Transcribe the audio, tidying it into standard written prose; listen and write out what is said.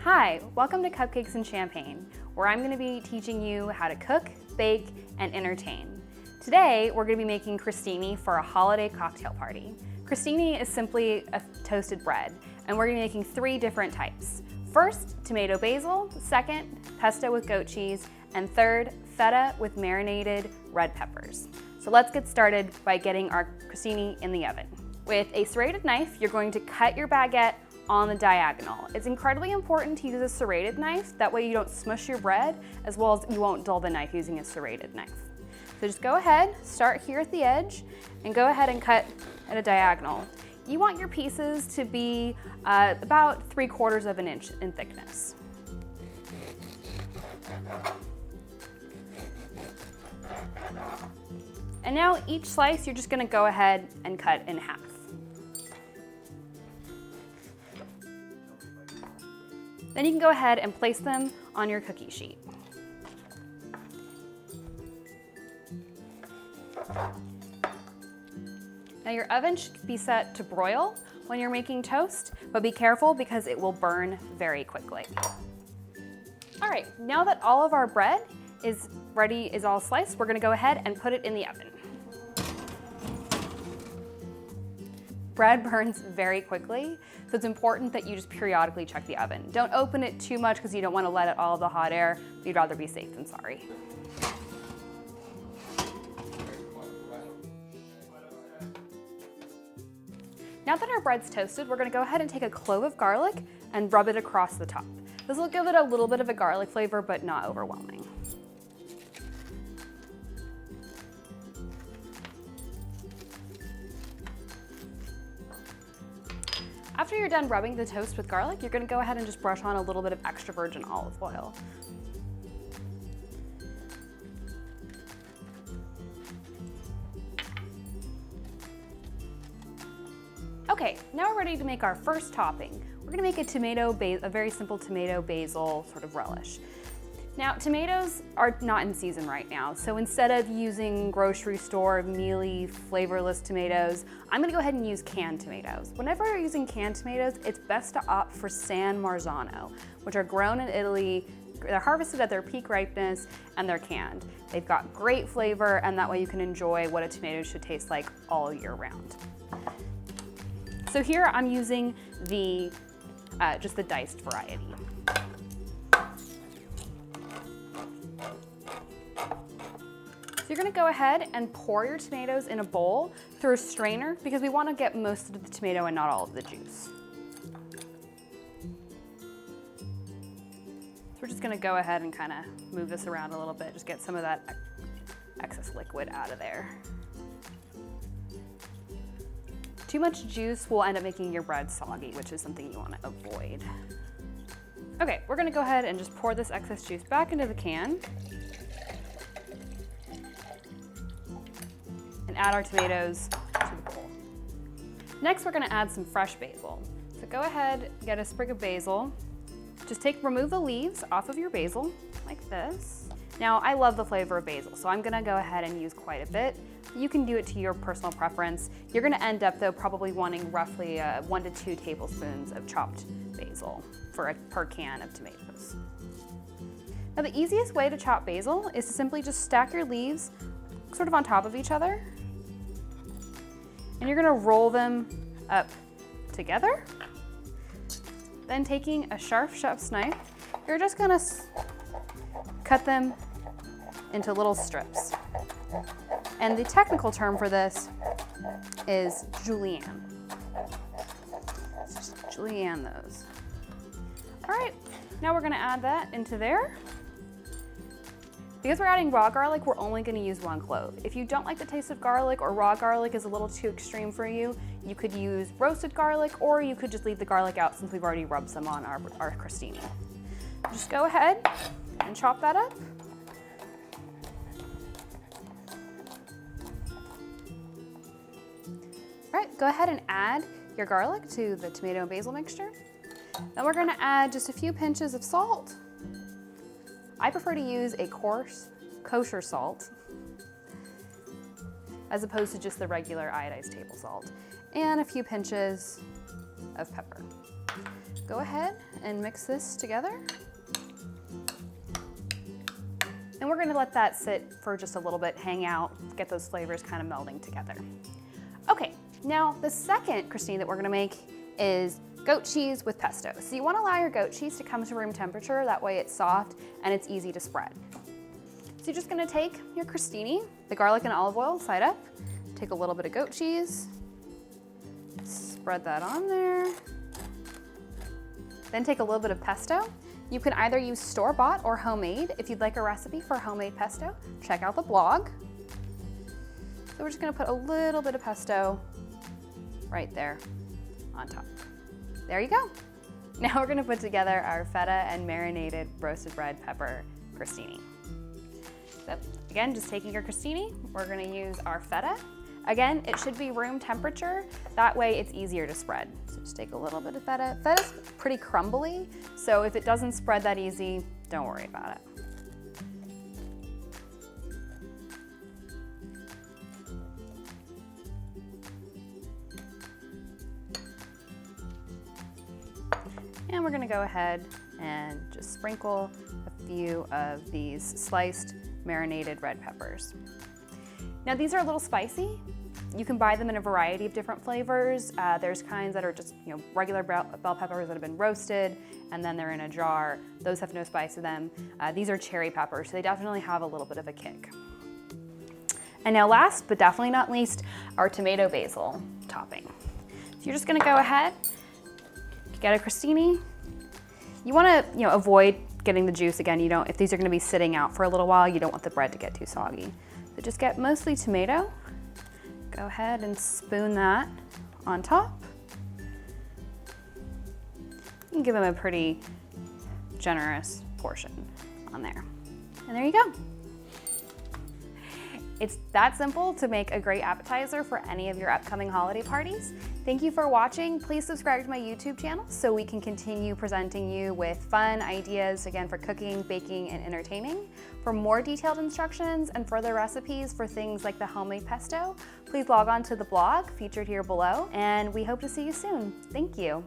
Hi, welcome to Cupcakes and Champagne, where I'm going to be teaching you how to cook, bake, and entertain. Today, we're going to be making crostini for a holiday cocktail party. Crostini is simply a toasted bread, and we're going to be making 3 different types. First, tomato basil, second, pesto with goat cheese, and third, feta with marinated red peppers. So let's get started by getting our crostini in the oven. With a serrated knife, you're going to cut your baguette on the diagonal. It's incredibly important to use a serrated knife, that way you don't smush your bread, as well as you won't dull the knife using a serrated knife. So just go ahead, start here at the edge, and go ahead and cut at a diagonal. You want your pieces to be about 3/4 of an inch in thickness. And now each slice, you're just gonna go ahead and cut in half. Then you can go ahead and place them on your cookie sheet. Now your oven should be set to broil when you're making toast, but be careful because it will burn very quickly. All right, now that all of our bread is ready, is all sliced, we're gonna go ahead and put it in the oven. Bread burns very quickly, so it's important that you just periodically check the oven. Don't open it too much because you don't want to let it all of the hot air. You'd rather be safe than sorry. Now that our bread's toasted, we're going to go ahead and take a clove of garlic and rub it across the top. This will give it a little bit of a garlic flavor, but not overwhelming. After you're done rubbing the toast with garlic, you're going to go ahead and just brush on a little bit of extra virgin olive oil. Okay, now we're ready to make our first topping. We're going to make a very simple tomato basil sort of relish. Now, tomatoes are not in season right now, so instead of using grocery store mealy, flavorless tomatoes, I'm gonna go ahead and use canned tomatoes. Whenever you're using canned tomatoes, it's best to opt for San Marzano, which are grown in Italy. They're harvested at their peak ripeness and they're canned. They've got great flavor, and that way you can enjoy what a tomato should taste like all year round. So here I'm using just the diced variety. So you're gonna go ahead and pour your tomatoes in a bowl through a strainer because we wanna get most of the tomato and not all of the juice. So we're just gonna go ahead and kind of move this around a little bit, just get some of that excess liquid out of there. Too much juice will end up making your bread soggy, which is something you wanna avoid. Okay, we're gonna go ahead and just pour this excess juice back into the can. And add our tomatoes to the bowl. Next, we're gonna add some fresh basil. So go ahead, get a sprig of basil. Just remove the leaves off of your basil, like this. Now, I love the flavor of basil, so I'm gonna go ahead and use quite a bit. You can do it to your personal preference. You're gonna end up, though, probably wanting roughly 1 to 2 tablespoons of chopped basil per can of tomatoes. Now, the easiest way to chop basil is to simply just stack your leaves sort of on top of each other. And you're gonna roll them up together. Then taking a sharp knife, you're just gonna cut them into little strips. And the technical term for this is julienne. So just julienne those. All right, now we're gonna add that into there. Because we're adding raw garlic, we're only gonna use 1 clove. If you don't like the taste of garlic or raw garlic is a little too extreme for you, you could use roasted garlic, or you could just leave the garlic out since we've already rubbed some on our crostini. Just go ahead and chop that up. All right, go ahead and add your garlic to the tomato and basil mixture. Then we're gonna add just a few pinches of salt. I prefer to use a coarse kosher salt as opposed to just the regular iodized table salt, and a few pinches of pepper. go ahead and mix this together. And we're gonna let that sit for just a little bit, hang out, get those flavors kind of melding together. Okay, now the second crostini that we're gonna make is goat cheese with pesto. So you wanna allow your goat cheese to come to room temperature, that way it's soft and it's easy to spread. So you're just gonna take your crostini, the garlic and olive oil side up, take a little bit of goat cheese, spread that on there, then take a little bit of pesto. You can either use store-bought or homemade. If you'd like a recipe for homemade pesto, check out the blog. So we're just gonna put a little bit of pesto right there on top. There you go. Now we're gonna put together our feta and marinated roasted red pepper crostini. So again, just taking your crostini, we're gonna use our feta. Again, it should be room temperature. That way it's easier to spread. So just take a little bit of feta. Feta's pretty crumbly, so if it doesn't spread that easy, don't worry about it. And we're gonna go ahead and just sprinkle a few of these sliced marinated red peppers. Now these are a little spicy. You can buy them in a variety of different flavors. There's kinds that are just regular bell peppers that have been roasted and then they're in a jar. Those have no spice to them. These are cherry peppers, so they definitely have a little bit of a kick. And now last, but definitely not least, our tomato basil topping. So you're just gonna go ahead, get a crostini. You wanna avoid getting the juice again. If these are gonna be sitting out for a little while, you don't want the bread to get too soggy. So just get mostly tomato. Go ahead and spoon that on top. You can give them a pretty generous portion on there. And there you go. It's that simple to make a great appetizer for any of your upcoming holiday parties. Thank you for watching. Please subscribe to my YouTube channel so we can continue presenting you with fun ideas, again, for cooking, baking, and entertaining. For more detailed instructions and further recipes for things like the homemade pesto, please log on to the blog featured here below, and we hope to see you soon. Thank you.